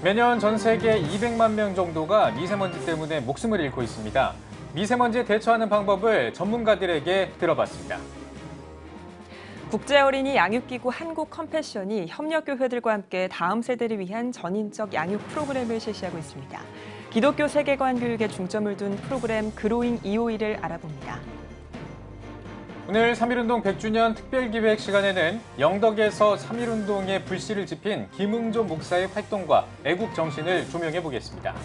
매년 전 세계 200만 명 정도가 미세먼지 때문에 목숨을 잃고 있습니다. 미세먼지에 대처하는 방법을 전문가들에게 들어봤습니다. 국제어린이 양육기구 한국컴패션이 협력교회들과 함께 다음 세대를 위한 전인적 양육 프로그램을 실시하고 있습니다. 기독교 세계관 교육에 중점을 둔 프로그램 그로잉 251을 알아봅니다. 오늘 3.1운동 100주년 특별기획 시간에는 영덕에서 3.1운동의 불씨를 지핀 김응조 목사의 활동과 애국 정신을 조명해 보겠습니다.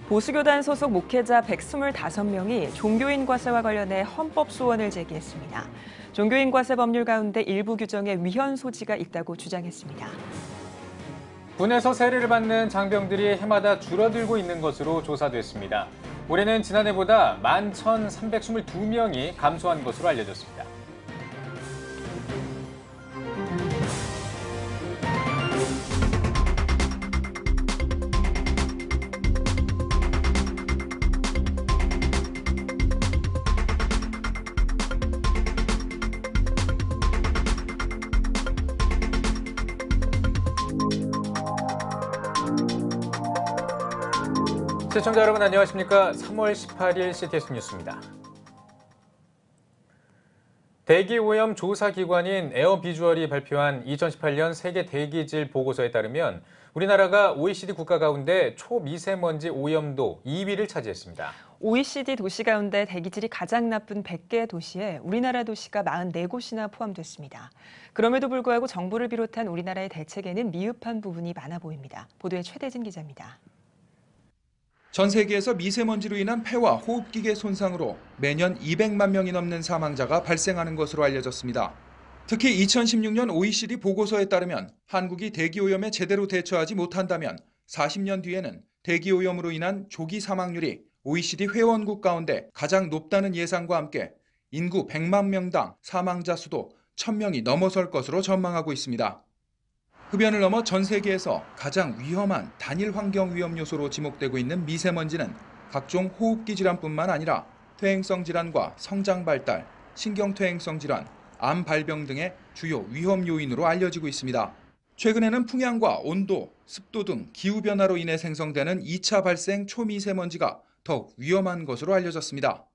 보수교단 소속 목회자 125명이 종교인 과세와 관련해 헌법 소원을 제기했습니다. 종교인 과세 법률 가운데 일부 규정에 위헌 소지가 있다고 주장했습니다. 군에서 세례를 받는 장병들이 해마다 줄어들고 있는 것으로 조사됐습니다. 올해는 지난해보다 11,322명이 감소한 것으로 알려졌습니다. 시청자 여러분 안녕하십니까? 3월 18일 CTS 뉴스입니다. 대기오염 조사기관인 에어비주얼이 발표한 2018년 세계 대기질 보고서에 따르면 우리나라가 OECD 국가 가운데 초미세먼지 오염도 2위를 차지했습니다. OECD 도시 가운데 대기질이 가장 나쁜 100개 도시에 우리나라 도시가 44곳이나 포함됐습니다. 그럼에도 불구하고 정부를 비롯한 우리나라의 대책에는 미흡한 부분이 많아 보입니다. 보도에 최대진 기자입니다. 전 세계에서 미세먼지로 인한 폐와 호흡기계 손상으로 매년 200만 명이 넘는 사망자가 발생하는 것으로 알려졌습니다. 특히 2016년 OECD 보고서에 따르면 한국이 대기오염에 제대로 대처하지 못한다면 40년 뒤에는 대기오염으로 인한 조기 사망률이 OECD 회원국 가운데 가장 높다는 예상과 함께 인구 100만 명당 사망자 수도 1000명이 넘어설 것으로 전망하고 있습니다. 흡연을 넘어 전 세계에서 가장 위험한 단일 환경 위험 요소로 지목되고 있는 미세먼지는 각종 호흡기 질환뿐만 아니라 퇴행성 질환과 성장 발달, 신경퇴행성 질환, 암 발병 등의 주요 위험 요인으로 알려지고 있습니다. 최근에는 풍향과 온도, 습도 등 기후변화로 인해 생성되는 2차 발생 초미세먼지가 더욱 위험한 것으로 알려졌습니다.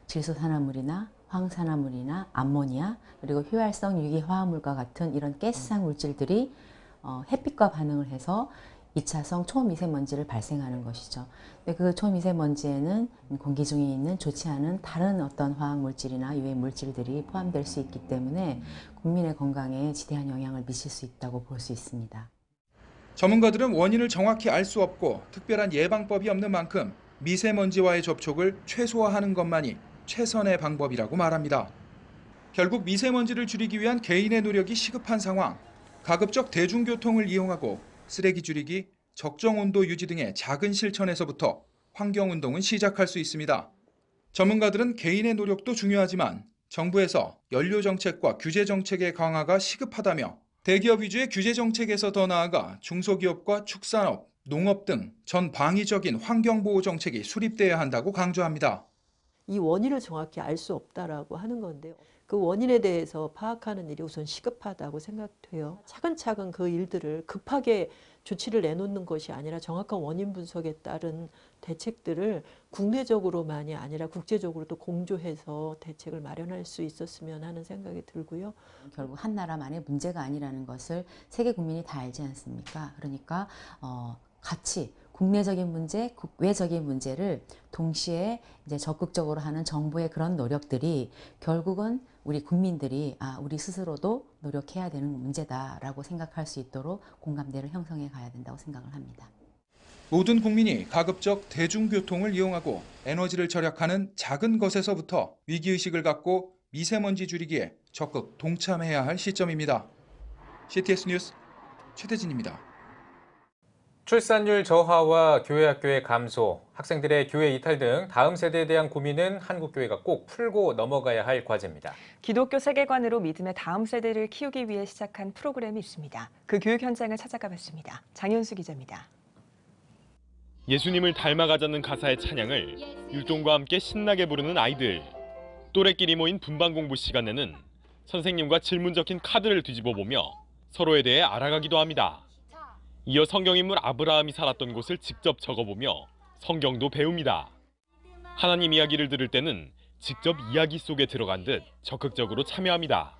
질소산화물이나 황산화물이나 암모니아 그리고 휘발성 유기화합물과 같은 이런 가스상 물질들이 햇빛과 반응을 해서 2차성 초미세먼지를 발생하는 것이죠. 근데 그 초미세먼지에는 공기 중에 있는 좋지 않은 다른 어떤 화학물질이나 유해 물질들이 포함될 수 있기 때문에 국민의 건강에 지대한 영향을 미칠 수 있다고 볼 수 있습니다. 전문가들은 원인을 정확히 알 수 없고 특별한 예방법이 없는 만큼 미세먼지와의 접촉을 최소화하는 것만이 최선의 방법이라고 말합니다. 결국 미세먼지를 줄이기 위한 개인의 노력이 시급한 상황. 가급적 대중교통을 이용하고 쓰레기 줄이기, 적정 온도 유지 등의 작은 실천에서부터 환경운동은 시작할 수 있습니다. 전문가들은 개인의 노력도 중요하지만 정부에서 연료 정책과 규제 정책의 강화가 시급하다며 대기업 위주의 규제 정책에서 더 나아가 중소기업과 축산업, 농업 등 전 방위적인 환경보호 정책이 수립돼야 한다고 강조합니다. 이 원인을 정확히 알 수 없다라고 하는 건데요. 그 원인에 대해서 파악하는 일이 우선 시급하다고 생각돼요. 차근차근 그 일들을 급하게 조치를 내놓는 것이 아니라 정확한 원인 분석에 따른 대책들을 국내적으로만이 아니라 국제적으로도 공조해서 대책을 마련할 수 있었으면 하는 생각이 들고요. 결국 한 나라만의 문제가 아니라는 것을 세계 국민이 다 알지 않습니까? 그러니까 같이 국내적인 문제, 국외적인 문제를 동시에 이제 적극적으로 하는 정부의 그런 노력들이 결국은 우리 국민들이 우리 스스로도 노력해야 되는 문제다라고 생각할 수 있도록 공감대를 형성해 가야 된다고 생각을 합니다. 모든 국민이 가급적 대중교통을 이용하고 에너지를 절약하는 작은 것에서부터 위기의식을 갖고 미세먼지 줄이기에 적극 동참해야 할 시점입니다. CTS 뉴스 최대진입니다. 출산율 저하와 교회 학교의 감소, 학생들의 교회 이탈 등 다음 세대에 대한 고민은 한국교회가 꼭 풀고 넘어가야 할 과제입니다. 기독교 세계관으로 믿음의 다음 세대를 키우기 위해 시작한 프로그램이 있습니다. 그 교육 현장을 찾아가 봤습니다. 장현수 기자입니다. 예수님을 닮아가자는 가사의 찬양을 율동과 함께 신나게 부르는 아이들. 또래끼리 모인 분반 공부 시간에는 선생님과 질문 적힌 카드를 뒤집어 보며 서로에 대해 알아가기도 합니다. 이어 성경인물 아브라함이 살았던 곳을 직접 적어보며 성경도 배웁니다. 하나님 이야기를 들을 때는 직접 이야기 속에 들어간 듯 적극적으로 참여합니다.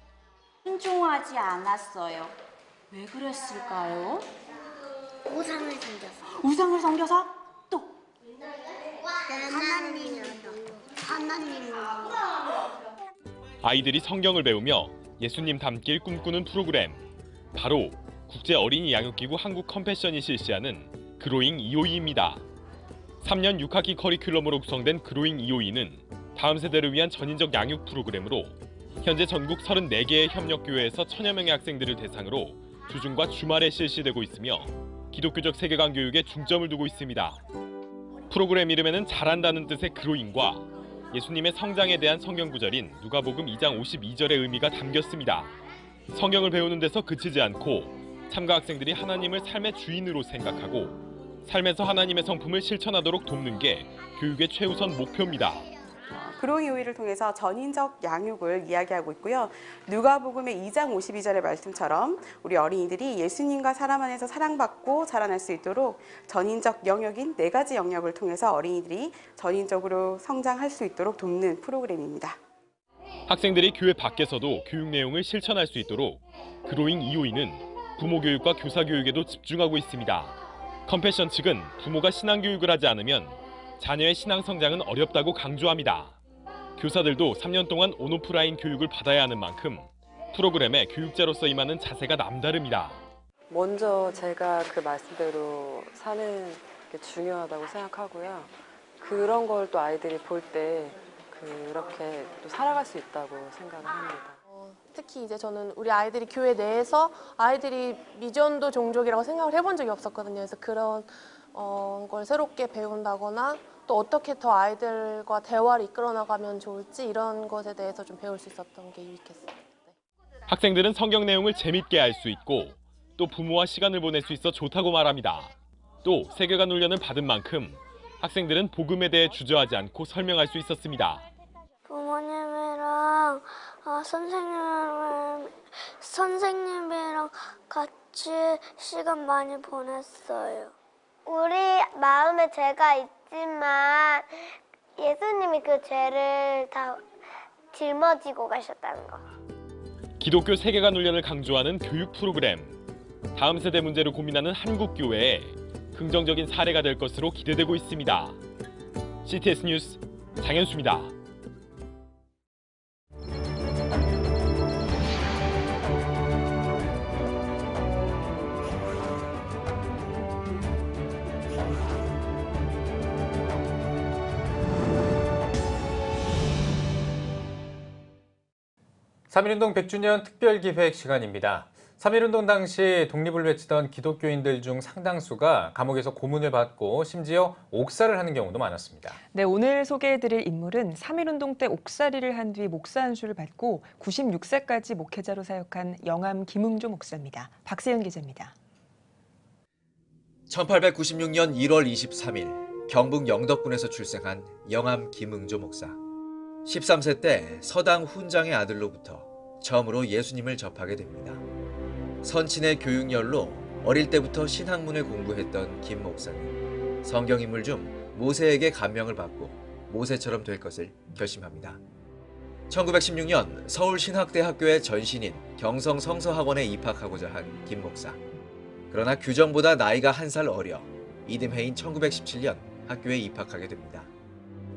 신중하지 않았어요. 왜 그랬을까요? 우상을 섬겨서. 우상을 섬겨서? 또? 하나님을. 아이들이 성경을 배우며 예수님 닮길 꿈꾸는 프로그램. 바로 국제 어린이 양육기구 한국 컴패션이 실시하는 그로잉 EOE입니다. 3년 6학기 커리큘럼으로 구성된 그로잉 EOE는 다음 세대를 위한 전인적 양육 프로그램으로 현재 전국 34개의 협력교회에서 1000여 명의 학생들을 대상으로 주중과 주말에 실시되고 있으며 기독교적 세계관 교육에 중점을 두고 있습니다. 프로그램 이름에는 잘한다는 뜻의 그로잉과 예수님의 성장에 대한 성경 구절인 누가복음 2장 52절의 의미가 담겼습니다. 성경을 배우는 데서 그치지 않고 참가 학생들이 하나님을 삶의 주인으로 생각하고 삶에서 하나님의 성품을 실천하도록 돕는 게 교육의 최우선 목표입니다. 그로잉 EOE를 통해서 전인적 양육을 이야기하고 있고요. 누가복음의 2장 52절의 말씀처럼 우리 어린이들이 예수님과 사람 안에서 사랑받고 자라날 수 있도록 전인적 영역인 4가지 영역을 통해서 어린이들이 전인적으로 성장할 수 있도록 돕는 프로그램입니다. 학생들이 교회 밖에서도 교육 내용을 실천할 수 있도록 그로잉 EOE는 부모 교육과 교사 교육에도 집중하고 있습니다. 컴패션 측은 부모가 신앙 교육을 하지 않으면 자녀의 신앙 성장은 어렵다고 강조합니다. 교사들도 3년 동안 온오프라인 교육을 받아야 하는 만큼 프로그램에 교육자로서 임하는 자세가 남다릅니다. 먼저 제가 그 말씀대로 사는 게 중요하다고 생각하고요. 그런 걸 또 아이들이 볼 때 그렇게 또 살아갈 수 있다고 생각을 합니다. 특히 이제 저는 우리 아이들이 교회 내에서 아이들이 미전도 종족이라고 생각을 해본 적이 없었거든요. 그래서 그런 걸 새롭게 배운다거나 또 어떻게 더 아이들과 대화를 이끌어 나가면 좋을지 이런 것에 대해서 좀 배울 수 있었던 게 유익했어요. 학생들은 성경 내용을 재밌게 알 수 있고 또 부모와 시간을 보낼 수 있어 좋다고 말합니다. 또 세계관 훈련을 받은 만큼 학생들은 복음에 대해 주저하지 않고 설명할 수 있었습니다. 부모님이랑 선생님이랑 같이 시간 많이 보냈어요. 우리 마음에 죄가 있지만 예수님이 그 죄를 다 짊어지고 가셨다는 거. 기독교 세계관 훈련을 강조하는 교육 프로그램. 다음 세대 문제를 고민하는 한국 교회에 긍정적인 사례가 될 것으로 기대되고 있습니다. CTS 뉴스 장현수입니다. (3.1운동) 100주년 특별기획 시간입니다. 3.1운동 당시 독립을 외치던 기독교인들 중 상당수가 감옥에서 고문을 받고 심지어 옥살을 하는 경우도 많았습니다. 네, 오늘 소개해드릴 인물은 3.1운동 때 옥살이를 한 뒤 목사 안수를 받고 96세까지 목회자로 사역한 영암 김응조 목사입니다. 박세현 기자입니다. 1896년 1월 23일 경북 영덕군에서 출생한 영암 김응조 목사. 13세 때 서당 훈장의 아들로부터 처음으로 예수님을 접하게 됩니다. 선친의 교육열로 어릴 때부터 신학문을 공부했던 김 목사는 성경인물 중 모세에게 감명을 받고 모세처럼 될 것을 결심합니다. 1916년 서울신학대학교의 전신인 경성성서학원에 입학하고자 한 김 목사. 그러나 규정보다 나이가 1살 어려 이듬해인 1917년 학교에 입학하게 됩니다.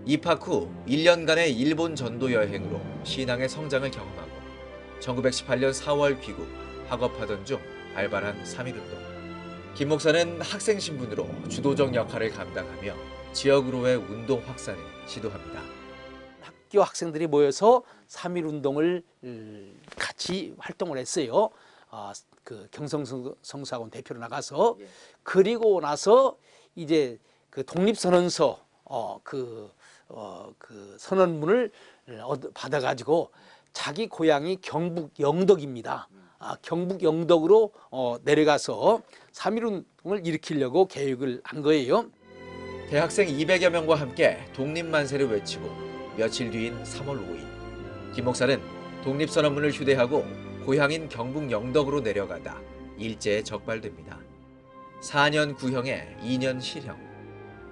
입학 후 1년간의 일본 전도 여행으로 신앙의 성장을 경험하고 1918년 4월 귀국, 학업하던 중 발발한 3.1운동. 김 목사는 학생 신분으로 주도적 역할을 감당하며 지역으로의 운동 확산을 시도합니다. 학교 학생들이 모여서 3.1운동을 같이 활동을 했어요. 그 경성성서학원 대표로 나가서. 그리고 나서 이제 그 독립선언서 그 선언문을 받아가지고 자기 고향이 경북 영덕입니다. 경북 영덕으로 내려가서 3.1운동을 일으키려고 계획을 한 거예요. 대학생 200여 명과 함께 독립만세를 외치고 며칠 뒤인 3월 5일 김 목사는 독립선언문을 휴대하고 고향인 경북 영덕으로 내려가다 일제에 적발됩니다. 4년 구형에 2년 실형.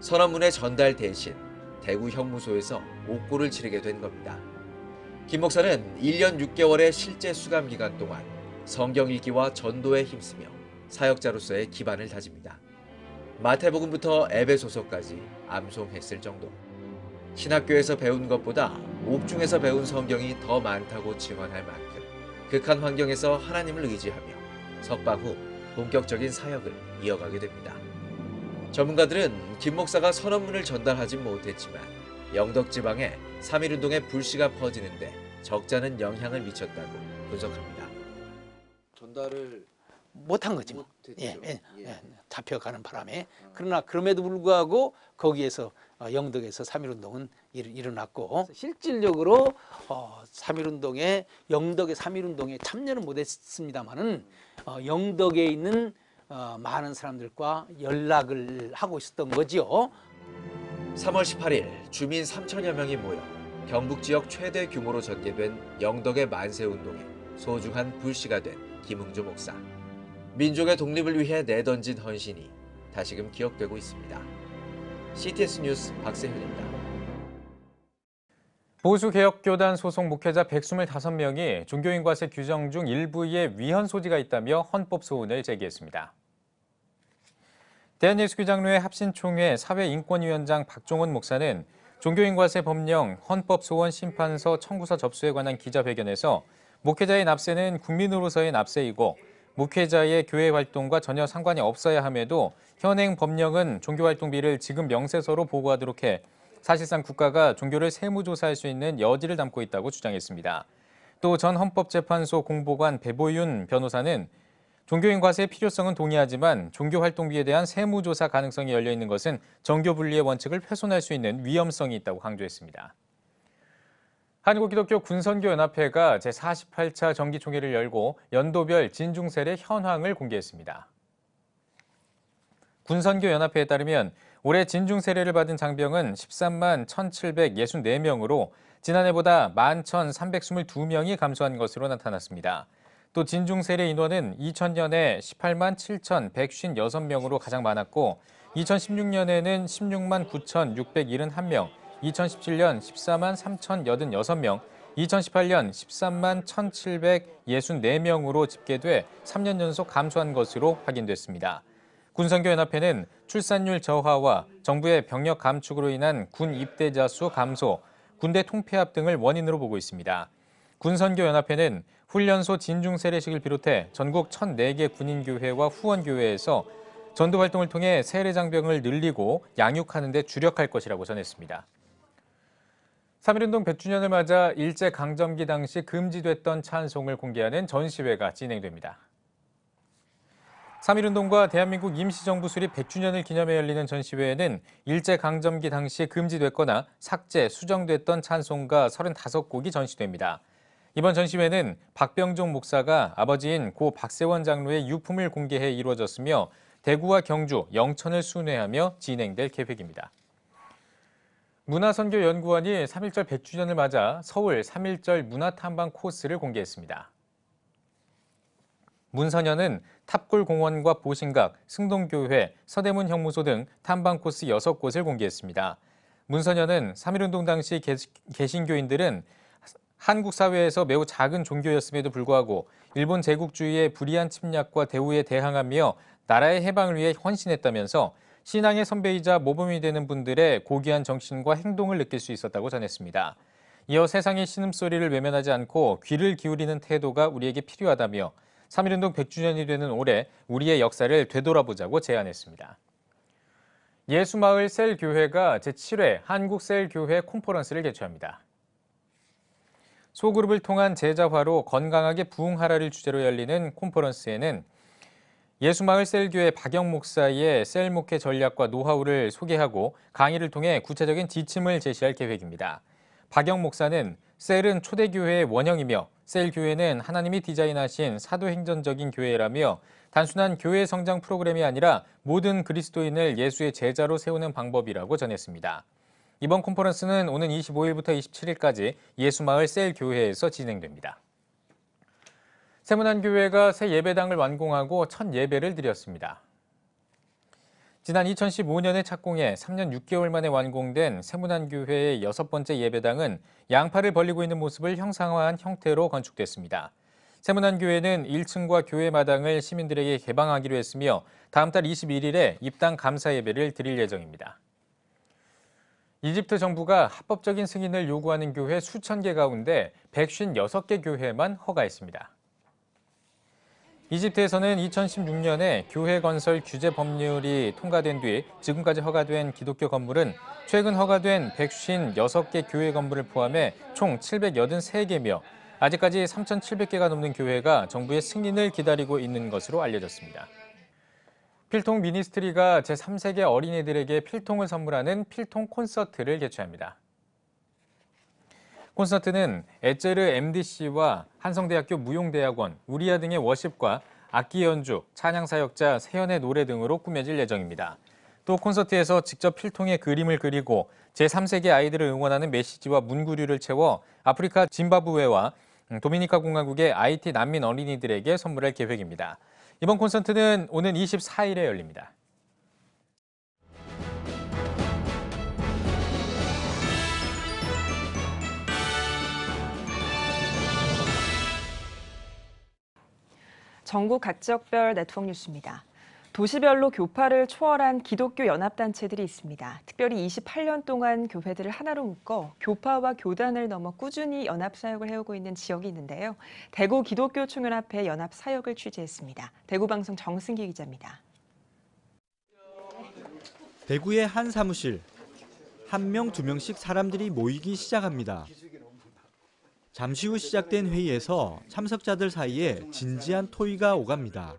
선언문의 전달 대신 대구 형무소에서 옥고를 치르게 된 겁니다. 김 목사는 1년 6개월의 실제 수감 기간 동안 성경 읽기와 전도에 힘쓰며 사역자로서의 기반을 다집니다. 마태복음부터 에베소서까지 암송했을 정도. 신학교에서 배운 것보다 옥중에서 배운 성경이 더 많다고 증언할 만큼 극한 환경에서 하나님을 의지하며 석방 후 본격적인 사역을 이어가게 됩니다. 전문가들은 김 목사가 선언문을 전달하진 못했지만 영덕 지방에 3.1운동의 불씨가 퍼지는데 적잖은 영향을 미쳤다고 분석합니다. 전달을 못한 거지 뭐. 잡혀가는 바람에. 그러나 그럼에도 불구하고 거기에서 영덕에서 3.1운동은 일어났고 실질적으로 3.1운동에 영덕의 3.1운동에 참여는 못했습니다만은 영덕에 있는 많은 사람들과 연락을 하고 있었던 거지요. 3월 18일 주민 3천여 명이 모여 경북 지역 최대 규모로 전개된 영덕의 만세운동에 소중한 불씨가 된 김응조 목사. 민족의 독립을 위해 내던진 헌신이 다시금 기억되고 있습니다. CTS 뉴스 박세현입니다. 보수개혁교단 소속 목회자 125명이 종교인과세 규정 중 일부에 위헌 소지가 있다며 헌법 소원을 제기했습니다. 대한예수교장로회 합신총회 사회인권위원장 박종원 목사는 종교인과세 법령 헌법소원 심판서 청구서 접수에 관한 기자회견에서 목회자의 납세는 국민으로서의 납세이고 목회자의 교회 활동과 전혀 상관이 없어야 함에도 현행 법령은 종교활동비를 지금 명세서로 보고하도록 해 사실상 국가가 종교를 세무조사할 수 있는 여지를 담고 있다고 주장했습니다. 또 전 헌법재판소 공보관 배보윤 변호사는 종교인 과세의 필요성은 동의하지만 종교활동비에 대한 세무조사 가능성이 열려있는 것은 정교분리의 원칙을 훼손할 수 있는 위험성이 있다고 강조했습니다. 한국기독교 군선교연합회가 제48차 정기총회를 열고 연도별 진중세례 현황을 공개했습니다. 군선교연합회에 따르면 올해 진중세례를 받은 장병은 13만 1,764명으로 지난해보다 11,322명이 감소한 것으로 나타났습니다. 또 진중세례 인원은 2000년에 18만 7,156명으로 가장 많았고 2016년에는 16만 9,671명, 2017년 14만 3,086명, 2018년 13만 1,764명으로 집계돼 3년 연속 감소한 것으로 확인됐습니다. 군선교연합회는 출산율 저하와 정부의 병력 감축으로 인한 군 입대자 수 감소, 군대 통폐합 등을 원인으로 보고 있습니다. 군선교연합회는 훈련소 진중세례식을 비롯해 전국 1,004개 군인교회와 후원교회에서 전도활동을 통해 세례장병을 늘리고 양육하는 데 주력할 것이라고 전했습니다. 3.1운동 100주년을 맞아 일제강점기 당시 금지됐던 찬송을 공개하는 전시회가 진행됩니다. 3.1운동과 대한민국 임시정부 수립 100주년을 기념해 열리는 전시회에는 일제강점기 당시 금지됐거나 삭제, 수정됐던 찬송가 35곡이 전시됩니다. 이번 전시회는 박병종 목사가 아버지인 고 박세원 장로의 유품을 공개해 이루어졌으며 대구와 경주, 영천을 순회하며 진행될 계획입니다. 문화선교연구원이 3.1절 100주년을 맞아 서울 3.1절 문화탐방 코스를 공개했습니다. 문선연은 탑골공원과 보신각, 승동교회, 서대문 형무소 등 탐방 코스 6곳을 공개했습니다. 문선연은 3.1운동 당시 개신교인들은 한국 사회에서 매우 작은 종교였음에도 불구하고 일본 제국주의의 불의한 침략과 대우에 대항하며 나라의 해방을 위해 헌신했다면서 신앙의 선배이자 모범이 되는 분들의 고귀한 정신과 행동을 느낄 수 있었다고 전했습니다. 이어 세상의 신음소리를 외면하지 않고 귀를 기울이는 태도가 우리에게 필요하다며 3.1운동 100주년이 되는 올해 우리의 역사를 되돌아보자고 제안했습니다. 예수마을 셀교회가 제7회 한국셀교회 콘퍼런스를 개최합니다. 소그룹을 통한 제자화로 건강하게 부흥하라를 주제로 열리는 콘퍼런스에는 예수마을 셀교회 박영 목사의 셀 목회 전략과 노하우를 소개하고 강의를 통해 구체적인 지침을 제시할 계획입니다. 박영 목사는 셀은 초대교회의 원형이며 셀교회는 하나님이 디자인하신 사도행전적인 교회라며 단순한 교회 성장 프로그램이 아니라 모든 그리스도인을 예수의 제자로 세우는 방법이라고 전했습니다. 이번 콘퍼런스는 오는 25일부터 27일까지 예수마을 셀교회에서 진행됩니다. 세문안교회가 새 예배당을 완공하고 첫 예배를 드렸습니다. 지난 2015년에 착공해 3년 6개월 만에 완공된 세문안교회의 6번째 예배당은 양팔을 벌리고 있는 모습을 형상화한 형태로 건축됐습니다. 세문안교회는 1층과 교회 마당을 시민들에게 개방하기로 했으며 다음 달 21일에 입당 감사 예배를 드릴 예정입니다. 이집트 정부가 합법적인 승인을 요구하는 교회 수천 개 가운데 156개 교회만 허가했습니다. 이집트에서는 2016년에 교회 건설 규제 법률이 통과된 뒤 지금까지 허가된 기독교 건물은 최근 허가된 156개 교회 건물을 포함해 총 783개며 아직까지 3,700개가 넘는 교회가 정부의 승인을 기다리고 있는 것으로 알려졌습니다. 필통 미니스트리가 제3세계 어린이들에게 필통을 선물하는 필통 콘서트를 개최합니다. 콘서트는 에제르 MDC와 한성대학교 무용대학원, 우리아 등의 워십과 악기 연주, 찬양 사역자, 세연의 노래 등으로 꾸며질 예정입니다. 또 콘서트에서 직접 필통에 그림을 그리고 제3세계 아이들을 응원하는 메시지와 문구류를 채워 아프리카 짐바브웨와 도미니카 공화국의 IT 난민 어린이들에게 선물할 계획입니다. 이번 콘서트는 오는 24일에 열립니다. 전국 각지역별 네트워크 뉴스입니다. 도시별로 교파를 초월한 기독교 연합단체들이 있습니다. 특별히 28년 동안 교회들을 하나로 묶어 교파와 교단을 넘어 꾸준히 연합사역을 해오고 있는 지역이 있는데요. 대구 기독교 총연합회 연합사역을 취재했습니다. 대구방송 정승기 기자입니다. 대구의 한 사무실, 1명, 2명씩 사람들이 모이기 시작합니다. 잠시 후 시작된 회의에서 참석자들 사이에 진지한 토의가 오갑니다.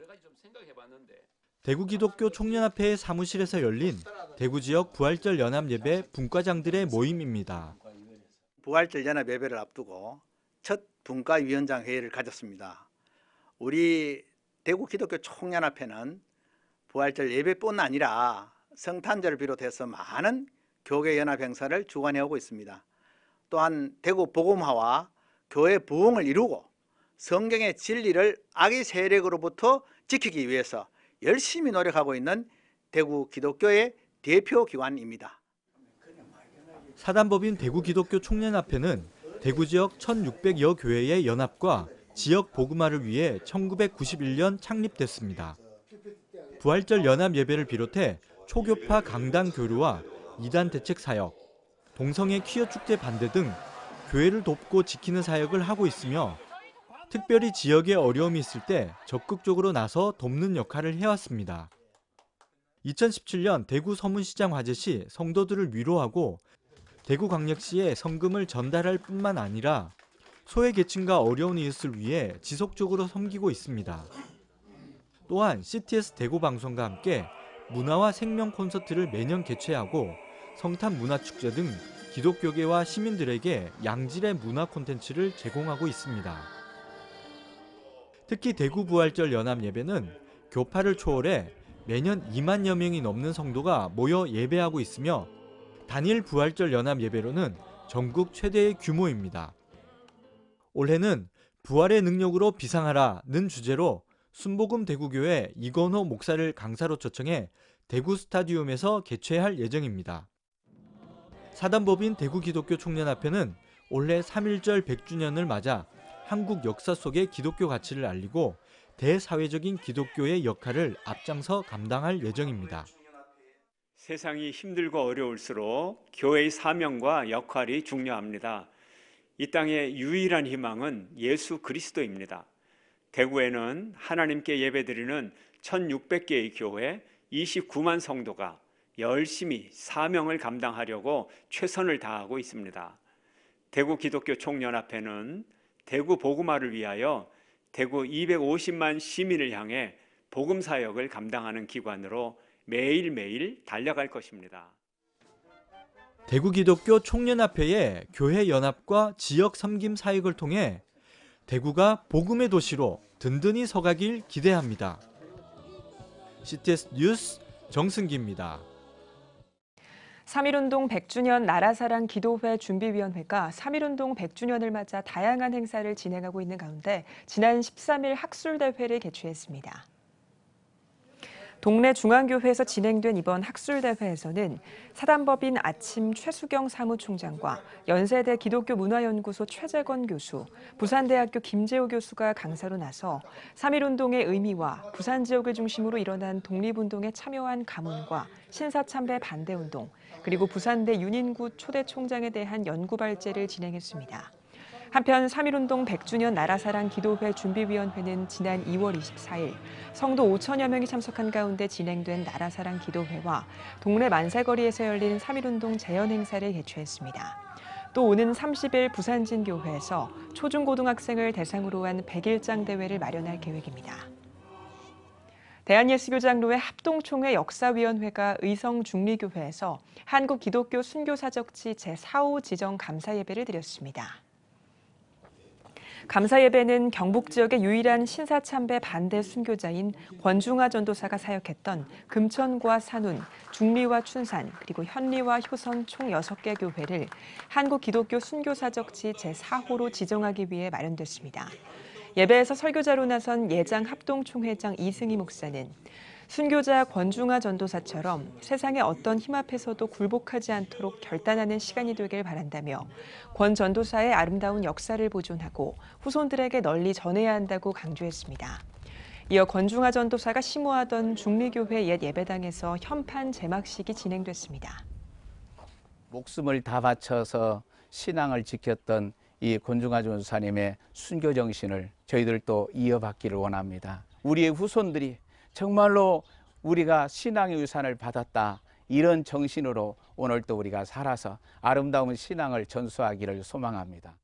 대구 기독교 총연합회의 사무실에서 열린 대구 지역 부활절 연합 예배 분과장들의 모임입니다. 부활절 연합 예배를 앞두고 첫 분과위원장 회의를 가졌습니다. 우리 대구 기독교 총연합회는 부활절 예배뿐 아니라 성탄절을 비롯해서 많은 교계 연합 행사를 주관해오고 있습니다. 또한 대구 복음화와 교회 부흥을 이루고 성경의 진리를 악의 세력으로부터 지키기 위해서 열심히 노력하고 있는 대구 기독교의 대표 기관입니다. 사단법인 대구 기독교 총연합회는 대구 지역 1,600여 교회의 연합과 지역 복음화를 위해 1991년 창립됐습니다. 부활절 연합 예배를 비롯해 초교파 강단 교류와 이단 대책 사역, 동성애 퀴어 축제 반대 등 교회를 돕고 지키는 사역을 하고 있으며 특별히 지역에 어려움이 있을 때 적극적으로 나서 돕는 역할을 해왔습니다. 2017년 대구 서문시장 화재 시 성도들을 위로하고 대구광역시에 성금을 전달할 뿐만 아니라 소외계층과 어려운 이웃을 위해 지속적으로 섬기고 있습니다. 또한 CTS 대구방송과 함께 문화와 생명 콘서트를 매년 개최하고 성탄 문화축제 등 기독교계와 시민들에게 양질의 문화 콘텐츠를 제공하고 있습니다. 특히 대구 부활절 연합 예배는 교파를 초월해 매년 2만여 명이 넘는 성도가 모여 예배하고 있으며 단일 부활절 연합 예배로는 전국 최대의 규모입니다. 올해는 부활의 능력으로 비상하라는 주제로 순복음 대구교회 이건호 목사를 강사로 초청해 대구 스타디움에서 개최할 예정입니다. 사단법인 대구 기독교 총연합회는 올해 3.1절 100주년을 맞아 한국 역사 속의 기독교 가치를 알리고 대사회적인 기독교의 역할을 앞장서 감당할 예정입니다. 세상이 힘들고 어려울수록 교회의 사명과 역할이 중요합니다. 이 땅의 유일한 희망은 예수 그리스도입니다. 대구에는 하나님께 예배드리는 1,600개의 교회 29만 성도가 열심히 사명을 감당하려고 최선을 다하고 있습니다. 대구 기독교 총연합회는 대구 복음화를 위하여 대구 250만 시민을 향해 복음 사역을 감당하는 기관으로 매일매일 달려갈 것입니다. 대구 기독교 총연합회의 교회 연합과 지역 섬김 사역을 통해 대구가 복음의 도시로 든든히 서가길 기대합니다. CTS 뉴스 정승기입니다. 3.1운동 100주년 나라사랑 기도회 준비위원회가 3.1운동 100주년을 맞아 다양한 행사를 진행하고 있는 가운데 지난 13일 학술대회를 개최했습니다. 동래 중앙교회에서 진행된 이번 학술대회에서는 사단법인 아침 최수경 사무총장과 연세대 기독교문화연구소 최재건 교수, 부산대학교 김재호 교수가 강사로 나서 3.1운동의 의미와 부산 지역을 중심으로 일어난 독립운동에 참여한 가문과 신사참배 반대운동, 그리고 부산대 윤인구 초대 총장에 대한 연구발제를 진행했습니다. 한편 3.1운동 100주년 나라사랑 기도회 준비위원회는 지난 2월 24일 성도 5천여 명이 참석한 가운데 진행된 나라사랑 기도회와 동래 만세거리에서 열린 3.1운동 재연 행사를 개최했습니다. 또 오는 30일 부산진교회에서 초중고등학생을 대상으로 한 100일장 대회를 마련할 계획입니다. 대한예수교장로회 합동총회 역사위원회가 의성중리교회에서 한국기독교 순교사적지 제4호 지정 감사예배를 드렸습니다. 감사예배는 경북 지역의 유일한 신사참배 반대 순교자인 권중화 전도사가 사역했던 금천과 산운, 중리와 춘산, 그리고 현리와 효선 총 6개 교회를 한국 기독교 순교사적지 제4호로 지정하기 위해 마련됐습니다. 예배에서 설교자로 나선 예장 합동총회장 이승희 목사는 순교자 권중화 전도사처럼 세상의 어떤 힘 앞에서도 굴복하지 않도록 결단하는 시간이 되길 바란다며 권 전도사의 아름다운 역사를 보존하고 후손들에게 널리 전해야 한다고 강조했습니다. 이어 권중화 전도사가 심호하던 중리교회 옛 예배당에서 현판 제막식이 진행됐습니다. 목숨을 다 바쳐서 신앙을 지켰던 이 권중화 전도사님의 순교 정신을 저희들도 이어받기를 원합니다. 우리의 후손들이 정말로 우리가 신앙의 유산을 받았다, 이런 정신으로 오늘 또 우리가 살아서 아름다운 신앙을 전수하기를 소망합니다.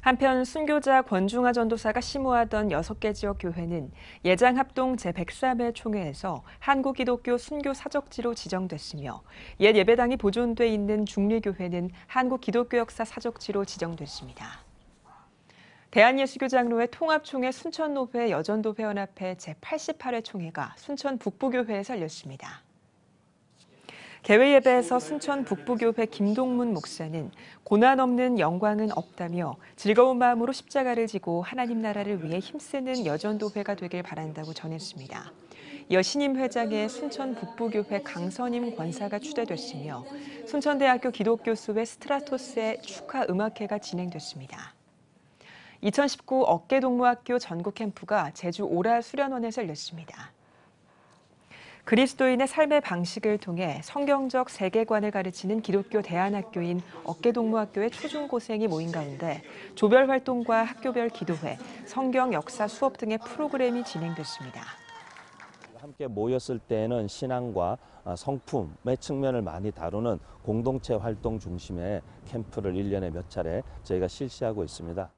한편 순교자 권중화 전도사가 심호하던 6개 지역 교회는 예장합동 제103회 총회에서 한국기독교 순교사적지로 지정됐으며 옛 예배당이 보존돼 있는 중리교회는 한국기독교역사 사적지로 지정됐습니다. 대한예수교장로회 통합총회 순천노회 여전도회연합회 제88회 총회가 순천 북부교회에서 열렸습니다. 개회예배에서 순천 북부교회 김동문 목사는 고난 없는 영광은 없다며 즐거운 마음으로 십자가를 지고 하나님 나라를 위해 힘쓰는 여전도회가 되길 바란다고 전했습니다. 이어 신임 회장에 순천 북부교회 강선임 권사가 추대됐으며 순천대학교 기독교수회 스트라토스의 축하 음악회가 진행됐습니다. 2019 어깨동무학교 전국 캠프가 제주 오라 수련원에서 열렸습니다. 그리스도인의 삶의 방식을 통해 성경적 세계관을 가르치는 기독교 대안학교인 어깨동무학교의 초중고생이 모인 가운데 조별 활동과 학교별 기도회, 성경 역사 수업 등의 프로그램이 진행됐습니다. 함께 모였을 때에는 신앙과 성품의 측면을 많이 다루는 공동체 활동 중심의 캠프를 1년에 몇 차례 저희가 실시하고 있습니다.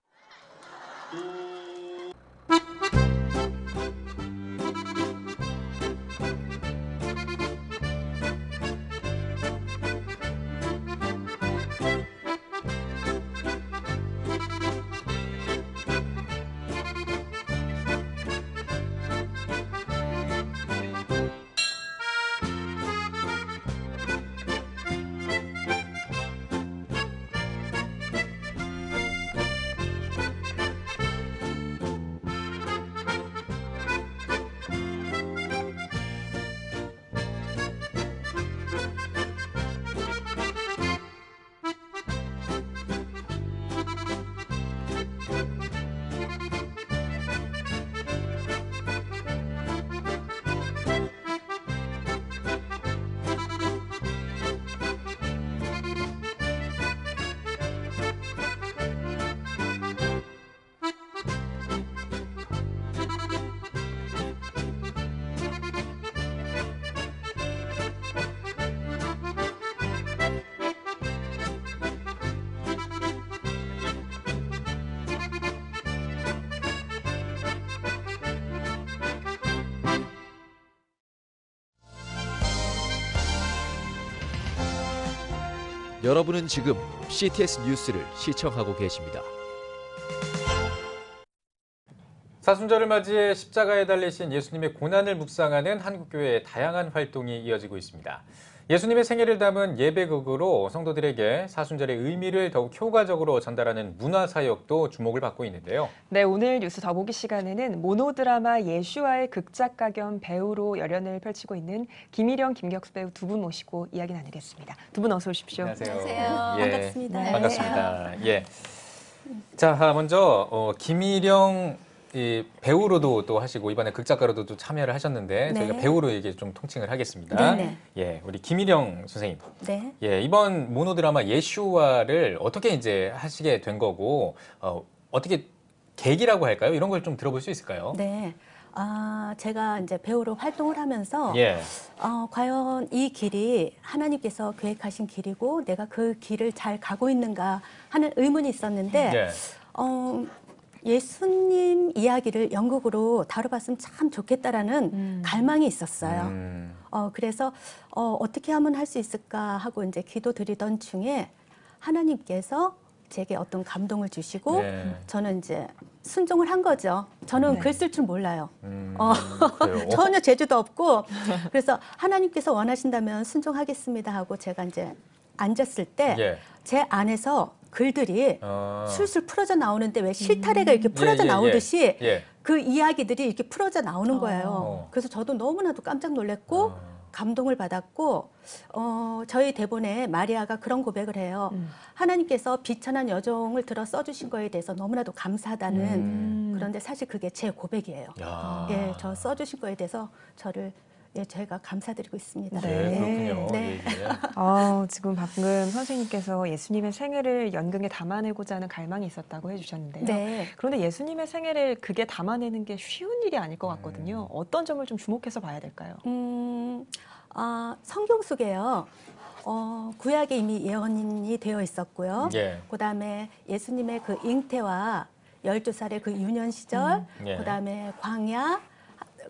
여러분은 지금 CTS 뉴스를 시청하고 계십니다. 사순절을 맞이해 십자가에 달리신 예수님의 고난을 묵상하는 한국교회의 다양한 활동이 이어지고 있습니다. 예수님의 생애를 담은 예배극으로 성도들에게 사순절의 의미를 더욱 효과적으로 전달하는 문화사역도 주목을 받고 있는데요. 네, 오늘 뉴스 더보기 시간에는 모노드라마 예슈와의 극작가 겸 배우로 열연을 펼치고 있는 김일영, 김격수 배우 두 분 모시고 이야기 나누겠습니다. 두 분 어서 오십시오. 안녕하세요. 예, 반갑습니다. 네. 반갑습니다. 예. 자, 먼저 김일영 배우로도 또 하시고 이번에 극작가로도 또 참여를 하셨는데 네. 저희가 배우로 이게 좀 통칭을 하겠습니다. 네네. 예, 우리 김일영 선생님. 네. 예, 이번 모노드라마 예슈와를 어떻게 이제 하시게 된 거고 어떻게 계기라고 할까요? 이런 걸 좀 들어볼 수 있을까요? 네. 제가 이제 배우로 활동을 하면서 예. 과연 이 길이 하나님께서 계획하신 길이고 내가 그 길을 잘 가고 있는가 하는 의문이 있었는데 예. 예수님 이야기를 연극으로 다뤄봤으면 참 좋겠다라는 갈망이 있었어요. 그래서 어떻게 하면 할 수 있을까 하고 이제 기도드리던 중에 하나님께서 제게 어떤 감동을 주시고 네. 저는 이제 순종을 한 거죠. 저는 네. 글 쓸 줄 몰라요. 그래요? 전혀 재주도 없고 그래서 하나님께서 원하신다면 순종하겠습니다 하고 제가 이제 앉았을 때 제 예. 안에서 글들이 술술 풀어져 나오는데 왜 실타래가 이렇게 풀어져 예, 예, 나오듯이 예. 그 이야기들이 이렇게 풀어져 나오는 거예요. 그래서 저도 너무나도 깜짝 놀랐고 감동을 받았고 저희 대본에 마리아가 그런 고백을 해요. 하나님께서 비천한 여종을 들어 써주신 거에 대해서 너무나도 감사하다는 그런데 사실 그게 제 고백이에요. 야. 예, 저 써주신 거에 대해서 저를 제가 감사드리고 있습니다. 네, 그렇군요. 네. 예. 지금 방금 선생님께서 예수님의 생애를 연극에 담아내고자 하는 갈망이 있었다고 해주셨는데요. 네. 그런데 예수님의 생애를 극에 담아내는 게 쉬운 일이 아닐 것 같거든요. 어떤 점을 좀 주목해서 봐야 될까요? 성경 속에요. 구약에 이미 예언이 되어 있었고요. 예. 그다음에 예수님의 그 잉태와 12살의 그 유년 시절, 예. 그다음에 광야,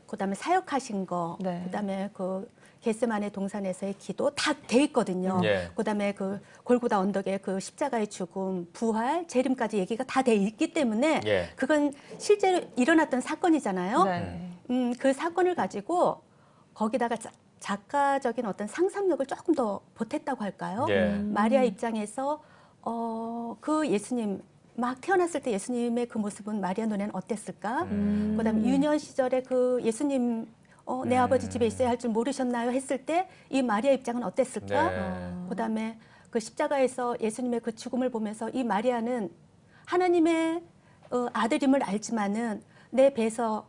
그다음에 사역하신 거, 네. 그다음에 그 겟세마네 동산에서의 기도 다 돼 있거든요. 예. 그다음에 그 골고다 언덕의 그 십자가의 죽음, 부활, 재림까지 얘기가 다 돼 있기 때문에 예. 그건 실제로 일어났던 사건이잖아요. 네. 그 사건을 가지고 거기다가 작가적인 어떤 상상력을 조금 더 보탰다고 할까요? 예. 마리아 입장에서 그 예수님 막 태어났을 때 예수님의 그 모습은 마리아 눈에는 어땠을까? 그다음에 유년 시절에 그 예수님 내 아버지 집에 있어야 할 줄 모르셨나요? 했을 때 이 마리아 입장은 어땠을까? 네. 그다음에 그 십자가에서 예수님의 그 죽음을 보면서 이 마리아는 하나님의 아들임을 알지만은 내 배에서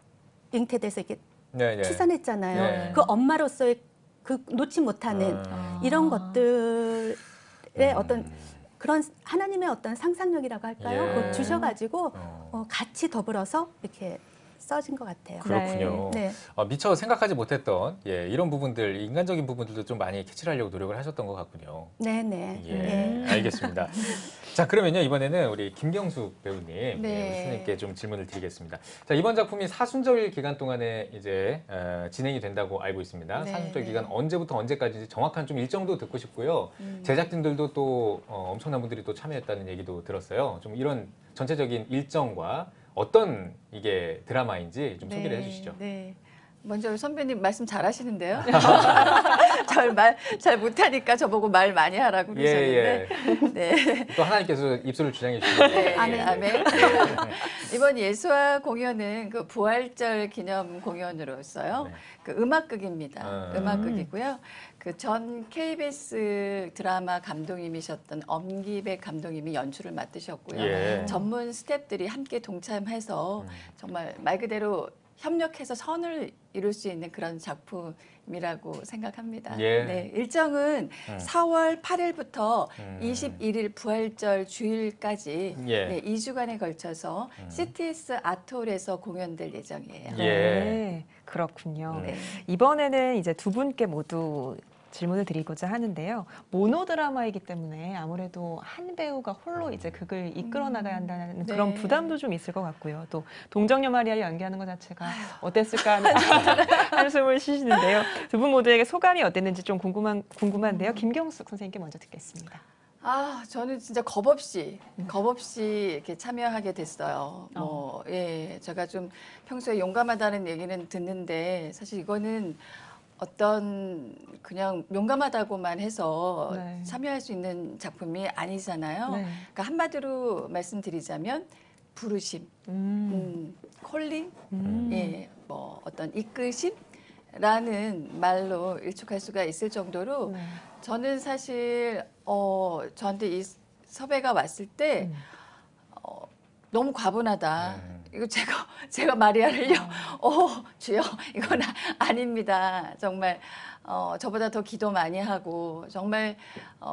잉태돼서 이렇게 네, 네. 출산했잖아요. 네. 그 엄마로서의 그 놓지 못하는 이런 것들의 어떤 그런 하나님의 어떤 상상력이라고 할까요? 예. 그걸 주셔가지고 같이 더불어서 이렇게 써진 것 같아요. 그렇군요. 네. 미처 생각하지 못했던 인간적인 부분들도 좀 많이 캐치를 하려고 노력을 하셨던 것 같군요. 네네. 예, 알겠습니다. 자, 그러면요 이번에는 우리 김경숙 배우님, 네. 선생님께 좀 질문을 드리겠습니다. 자, 이번 작품이 사순절 기간 동안에 이제 진행이 된다고 알고 있습니다. 네, 사순절 네. 기간 언제부터 언제까지 정확한 좀 일정도 듣고 싶고요. 제작진들도 또 엄청난 분들이 또 참여했다는 얘기도 들었어요. 좀 이런 전체적인 일정과 어떤 이게 드라마인지 좀 소개를 해주시죠. 네. 먼저 선배님 말씀 잘하시는데요. 절 말 잘 못하니까 저보고 말 많이 하라고 그러셨는데. 네. 또 하나님께서 입술을 주장해 주시고. 네, 아멘. 이번 예수와 공연은 그 부활절 기념 공연으로서요. 그 음악극입니다. 음악극이고요. 그 전 KBS 드라마 감독님이셨던 엄기백 감독님이 연출을 맡으셨고요. 예. 전문 스태프들이 함께 동참해서 정말 말 그대로 협력해서 선을 이룰 수 있는 그런 작품이라고 생각합니다. 예. 네, 일정은 4월 8일부터 21일 부활절 주일까지 예. 네, 2주간에 걸쳐서 CTS 아트홀에서 공연될 예정이에요. 예. 네, 그렇군요. 이번에는 이제 두 분께 모두 질문을 드리고자 하는데요. 모노 드라마이기 때문에 아무래도 한 배우가 홀로 이제 극을 이끌어 나가야 한다는 그런 네. 부담도 좀 있을 것 같고요. 또 동정녀 마리아를 연기하는 것 자체가 어땠을까 하는 한숨을 쉬시는데요. 두 분 모두에게 소감이 어땠는지 좀 궁금한데요. 김경숙 선생님께 먼저 듣겠습니다. 저는 진짜 겁 없이 이렇게 참여하게 됐어요. 제가 좀 평소에 용감하다는 얘기는 듣는데 사실 이거는 어떤 그냥 용감하다고만 해서 네. 참여할 수 있는 작품이 아니잖아요. 네. 그러니까 한마디로 말씀드리자면 부르심, 콜링, 예, 뭐 어떤 이끄심라는 말로 일축할 수가 있을 정도로 네. 저는 사실 저한테 이 섭외가 왔을 때 너무 과분하다. 이거 제가 마리아를요. 주여, 이건 아닙니다. 정말 저보다 더 기도 많이 하고 정말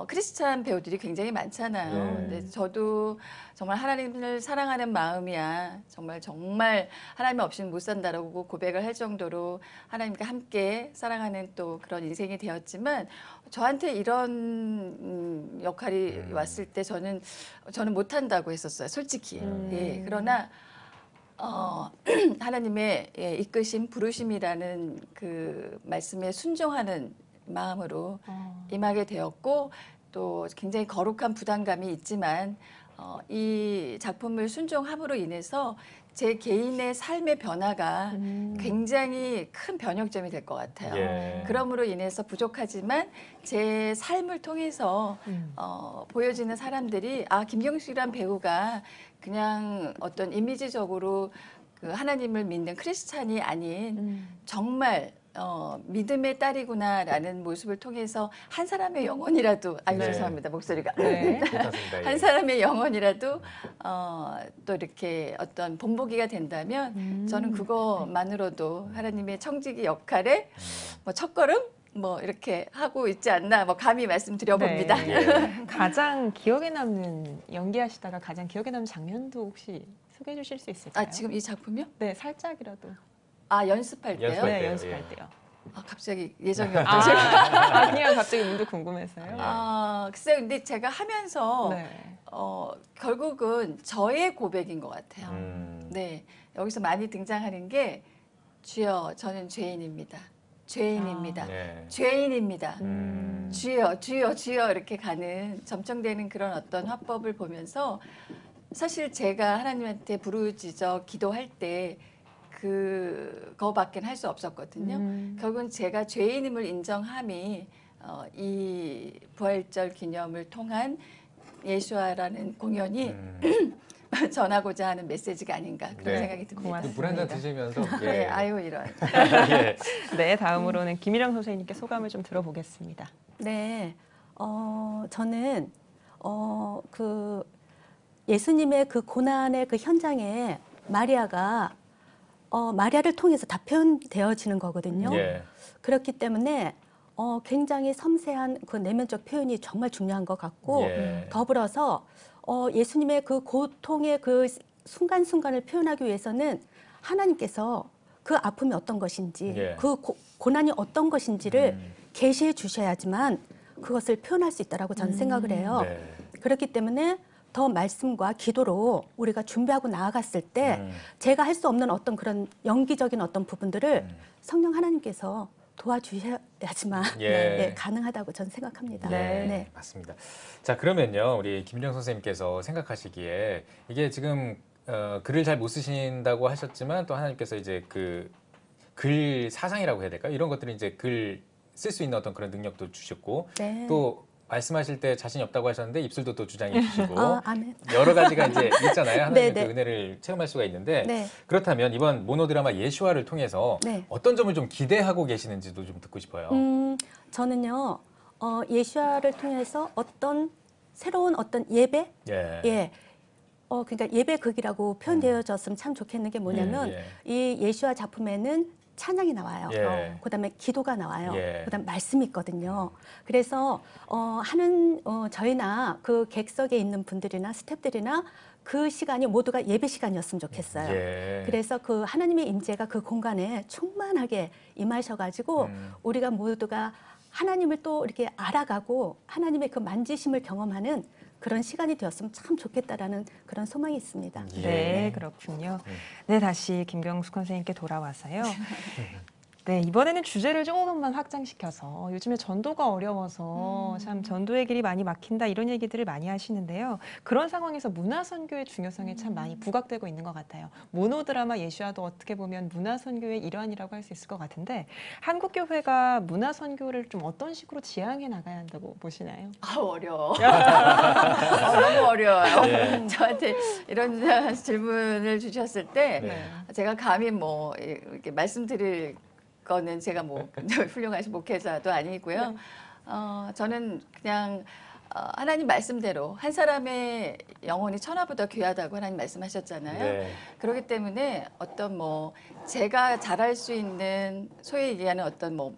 크리스찬 배우들이 굉장히 많잖아요. 근데 저도 정말 하나님을 사랑하는 마음이야. 정말 하나님 없이는 못 산다라고 고백을 할 정도로 하나님과 함께 사랑하는 또 그런 인생이 되었지만 저한테 이런 역할이 왔을 때 저는 못한다고 했었어요. 솔직히. 예, 그러나 하나님의 이끄심, 부르심이라는 그 말씀에 순종하는 마음으로 임하게 되었고 또 굉장히 거룩한 부담감이 있지만 이 작품을 순종함으로 인해서 제 개인의 삶의 변화가 굉장히 큰 변혁점이 될 것 같아요. 예. 그럼으로 인해서 부족하지만 제 삶을 통해서 보여지는 사람들이 김경숙이란 배우가 그냥 어떤 이미지적으로 그 하나님을 믿는 크리스찬이 아닌 정말 믿음의 딸이구나라는 모습을 통해서 한 사람의 영혼이라도 죄송합니다 목소리가 한 사람의 영혼이라도 또 이렇게 어떤 본보기가 된다면 저는 그것만으로도 하나님의 청지기 역할에 뭐 첫걸음 뭐 이렇게 하고 있지 않나 감히 말씀드려봅니다. 네. 가장 기억에 남는 연기하시다가 가장 기억에 남는 장면도 혹시 소개해 주실 수 있을까요? 지금 이 작품이요? 네, 살짝이라도. 연습할 때요? 네, 연습할 때요. 갑자기 예정이 없으시죠? 그냥 갑자기 문득 궁금해서요. 글쎄요, 근데 제가 하면서 결국은 저의 고백인 것 같아요. 네, 여기서 많이 등장하는 게 주여, 저는 죄인입니다. 죄인입니다. 죄인입니다. 주여, 주여, 주여 이렇게 가는 점청되는 그런 어떤 화법을 보면서 사실 제가 하나님한테 부르짖어 기도할 때 그거밖에 할 수 없었거든요. 결국은 제가 죄인임을 인정함이 이 부활절 기념을 통한 예수와라는 공연이 전하고자 하는 메시지가 아닌가 그런 생각이 듭니다. 물 한 잔 드시면서 네, 이런. 네, 다음으로는 김일영 선생님께 소감을 좀 들어보겠습니다. 네, 저는 그 예수님의 그 고난의 그 현장에 마리아가 마리아를 통해서 다 표현되어지는 거거든요. 그렇기 때문에 굉장히 섬세한 그 내면적 표현이 정말 중요한 것 같고 더불어서 예수님의 그 고통의 그 순간순간을 표현하기 위해서는 하나님께서 그 아픔이 어떤 것인지 그 고난이 어떤 것인지를 계시해 주셔야지만 그것을 표현할 수 있다라고 저는 생각을 해요. 그렇기 때문에 더 말씀과 기도로 우리가 준비하고 나아갔을 때 제가 할 수 없는 어떤 그런 연기적인 어떤 부분들을 성령 하나님께서 도와주셔야지만 가능하다고 저는 생각합니다. 네, 맞습니다. 자, 그러면요, 우리 김일영 선생님께서 생각하시기에 이게 지금 글을 잘 못 쓰신다고 하셨지만 또 하나님께서 이제 그 글 사상이라고 해야 될까요? 이런 것들을 이제 글 쓸 수 있는 어떤 그런 능력도 주셨고 또 말씀하실 때 자신이 없다고 하셨는데 입술도 또 주장해 주시고 여러 가지가 이제 있잖아요. 하나님의 그 은혜를 체험할 수가 있는데 그렇다면 이번 모노드라마 예수와를 통해서 어떤 점을 좀 기대하고 계시는지도 좀 듣고 싶어요. 저는요 예수와를 통해서 어떤 새로운 어떤 예배, 그러니까 예배극이라고 표현되어졌으면 참 좋겠는 게 뭐냐면 이 예수와 작품에는 찬양이 나와요. 그다음에 기도가 나와요. 그다음 말씀이 있거든요. 그래서 저희나 그 객석에 있는 분들이나 스태프들이나 그 시간이 모두가 예배 시간이었으면 좋겠어요. 그래서 그 하나님의 임재가 그 공간에 충만하게 임하셔가지고 우리가 모두가 하나님을 또 이렇게 알아가고 하나님의 그 만지심을 경험하는 그런 시간이 되었으면 참 좋겠다라는 그런 소망이 있습니다. 네, 그렇군요. 네, 다시 김경숙 선생님께 돌아와서요. 네, 이번에는 주제를 조금만 확장시켜서 요즘에 전도가 어려워서 참 전도의 길이 많이 막힌다 이런 얘기들을 많이 하시는데요. 그런 상황에서 문화선교의 중요성이 참 많이 부각되고 있는 것 같아요. 모노드라마 예수야도 어떻게 보면 문화선교의 일환이라고 할 수 있을 것 같은데 한국교회가 문화선교를 좀 어떤 식으로 지향해 나가야 한다고 보시나요? 어려워. 너무 어려워요. 네. 저한테 이런 질문을 주셨을 때 제가 감히 뭐 이렇게 말씀드릴 거는 제가 뭐 훌륭하신 목회자도 아니고요. 저는 그냥 하나님 말씀대로 한 사람의 영혼이 천하보다 귀하다고 하나님 말씀하셨잖아요. 네. 그렇기 때문에 어떤 뭐 제가 잘할 수 있는 소위 얘기하는 어떤 뭐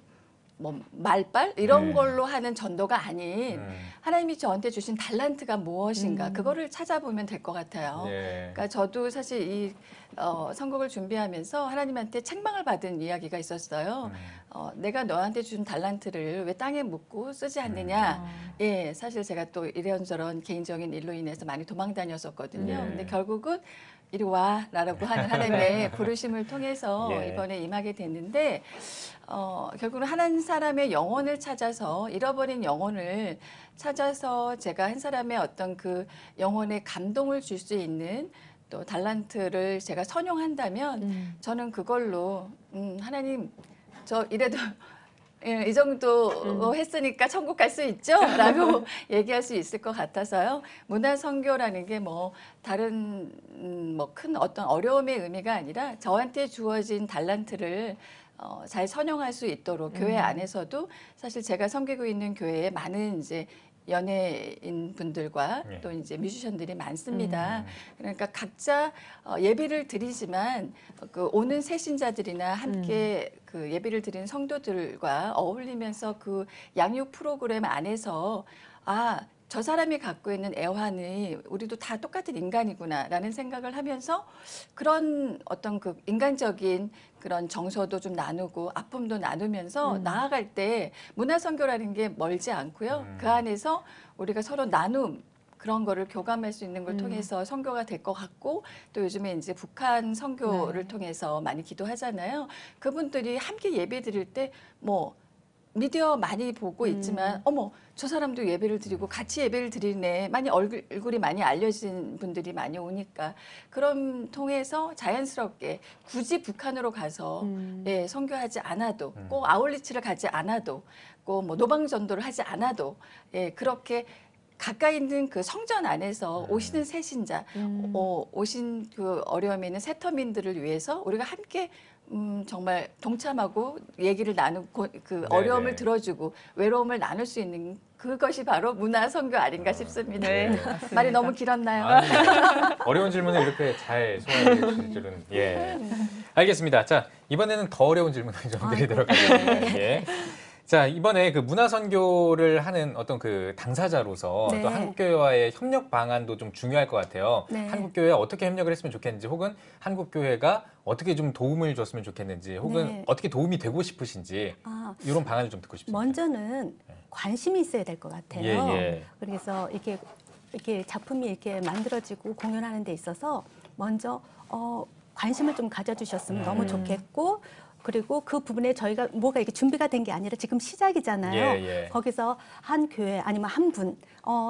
말빨 이런 걸로 하는 전도가 아닌 하나님이 저한테 주신 달란트가 무엇인가 그거를 찾아보면 될 것 같아요. 그러니까 저도 사실 이 선곡을 준비하면서 하나님한테 책망을 받은 이야기가 있었어요. 내가 너한테 준 달란트를 왜 땅에 묻고 쓰지 않느냐. 예, 사실 제가 또 이런저런 개인적인 일로 인해서 많이 도망 다녔었거든요. 근데 결국은 이리 와 라고 하는 하나님의 부르심을 통해서 이번에 임하게 됐는데 결국은 한 사람의 영혼을 찾아서 잃어버린 영혼을 찾아서 제가 한 사람의 어떤 그 영혼에 감동을 줄 수 있는 또 달란트를 제가 선용한다면 저는 그걸로 하나님 저 이래도 이 정도 했으니까 천국 갈 수 있죠? 라고 얘기할 수 있을 것 같아서요. 문화선교라는 게 뭐 다른 뭐 큰 어떤 어려움의 의미가 아니라 저한테 주어진 달란트를 잘 선용할 수 있도록 교회 안에서도 사실 제가 섬기고 있는 교회에 많은 이제 연예인 분들과 또 이제 뮤지션들이 많습니다. 그러니까 각자 예배를 드리지만 그 오는 새신자들이나 함께 그 예배를 드리는 성도들과 어울리면서 그 양육 프로그램 안에서 저 사람이 갖고 있는 애환이 우리도 다 똑같은 인간이구나라는 생각을 하면서 그런 어떤 그 인간적인 그런 정서도 좀 나누고 아픔도 나누면서 나아갈 때 문화선교라는 게 멀지 않고요. 그 안에서 우리가 서로 나눔 그런 거를 교감할 수 있는 걸 통해서 선교가 될 것 같고 또 요즘에 이제 북한 선교를 통해서 많이 기도하잖아요. 그분들이 함께 예배 드릴 때 뭐 미디어 많이 보고 있지만 어머 저 사람도 예배를 드리고 같이 예배를 드리네 많이 얼굴이 많이 알려진 분들이 많이 오니까 그런 통해서 자연스럽게 굳이 북한으로 가서 선교하지 않아도 꼭 아울리치를 가지 않아도 꼭 뭐 노방전도를 하지 않아도 그렇게 가까이 있는 그 성전 안에서 오시는 새신자, 오신 그 어려움에 있는 새터민들을 위해서 우리가 함께 정말 동참하고 얘기를 나누고 그 어려움을 들어주고 외로움을 나눌 수 있는 그것이 바로 문화선교 아닌가 싶습니다. 네, 말이 너무 길었나요? 아니, 어려운 질문을 이렇게 잘 소화해 주실 줄은. 알겠습니다. 자, 이번에는 더 어려운 질문을 좀 드리도록 하겠습니다. 자, 이번에 그 문화선교를 하는 어떤 그 당사자로서 또 한국교회와의 협력 방안도 좀 중요할 것 같아요. 한국교회와 어떻게 협력을 했으면 좋겠는지 혹은 한국교회가 어떻게 좀 도움을 줬으면 좋겠는지 혹은 어떻게 도움이 되고 싶으신지 이런 방안을 좀 듣고 싶습니다. 먼저는 관심이 있어야 될 것 같아요. 그래서 이렇게 작품이 이렇게 만들어지고 공연하는 데 있어서 먼저 관심을 좀 가져주셨으면 너무 좋겠고 그리고 그 부분에 저희가 뭐가 이렇게 준비가 된 게 아니라 지금 시작이잖아요. 거기서 한 교회 아니면 한 분,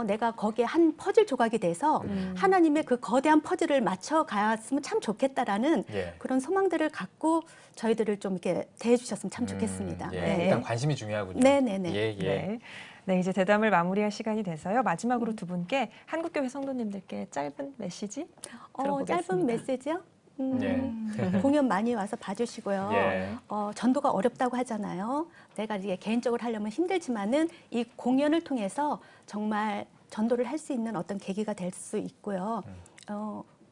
내가 거기에 한 퍼즐 조각이 돼서 하나님의 그 거대한 퍼즐을 맞춰 갔으면 참 좋겠다라는 그런 소망들을 갖고 저희들을 좀 이렇게 대해 주셨으면 참 좋겠습니다. 일단 관심이 중요하군요. 네, 이제 대담을 마무리할 시간이 돼서요. 마지막으로 두 분께 한국교회 성도님들께 짧은 메시지 들어보겠습니다. 짧은 메시지요? 공연 많이 와서 봐주시고요. 전도가 어렵다고 하잖아요. 내가 이게 개인적으로 하려면 힘들지만은 이 공연을 통해서 정말 전도를 할 수 있는 어떤 계기가 될 수 있고요.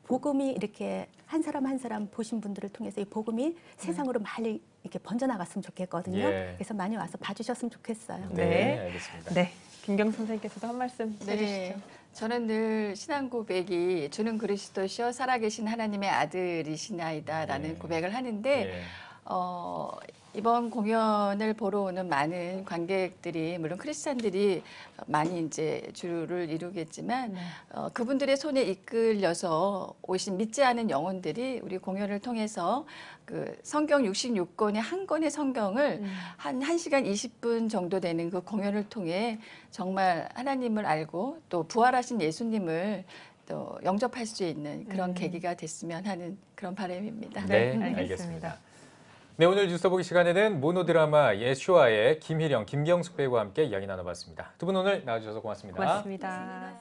복음이 이렇게 한 사람 한 사람 보신 분들을 통해서 이 복음이 세상으로 많이 이렇게 번져나갔으면 좋겠거든요. 그래서 많이 와서 봐주셨으면 좋겠어요. 알겠습니다. 김경 선생님께서도 한 말씀 해주시죠. 저는 늘 신앙 고백이 주는 그리스도시요 살아계신 하나님의 아들이시나이다라는 고백을 하는데 이번 공연을 보러 오는 많은 관객들이 물론 크리스찬들이 많이 이제 주를 이루겠지만 그분들의 손에 이끌려서 오신 믿지 않은 영혼들이 우리 공연을 통해서 그 성경 66권의 한 권의 성경을 한 1시간 20분 정도 되는 그 공연을 통해 정말 하나님을 알고 또 부활하신 예수님을 또 영접할 수 있는 그런 계기가 됐으면 하는 그런 바람입니다. 네, 알겠습니다. 네, 오늘 뉴스 보기 시간에는 모노드라마 예슈아의 김희령, 김경숙 배우와 함께 이야기 나눠봤습니다. 두 분 오늘 나와주셔서 고맙습니다. 고맙습니다.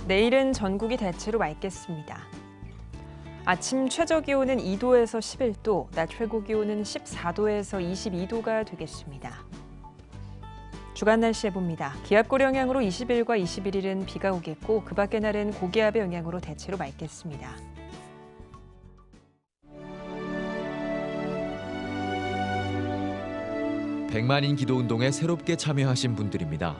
내일은 전국이 대체로 맑겠습니다. 아침 최저 기온은 2도에서 11도, 낮 최고 기온은 14도에서 22도가 되겠습니다. 주간 날씨 해봅니다. 기압골 영향으로 20일과 21일은 비가 오겠고 그 밖의 날은 고기압의 영향으로 대체로 맑겠습니다. 백만인 기도운동에 새롭게 참여하신 분들입니다.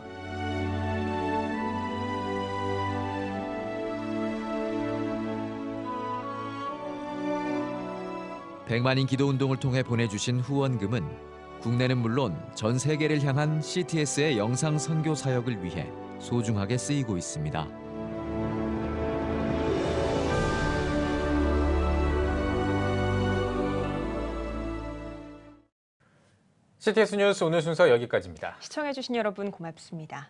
백만인 기도운동을 통해 보내주신 후원금은 국내는 물론 전 세계를 향한 CTS의 영상 선교 사역을 위해 소중하게 쓰이고 있습니다. CTS 뉴스 오늘 순서 여기까지입니다. 시청해주신 여러분 고맙습니다.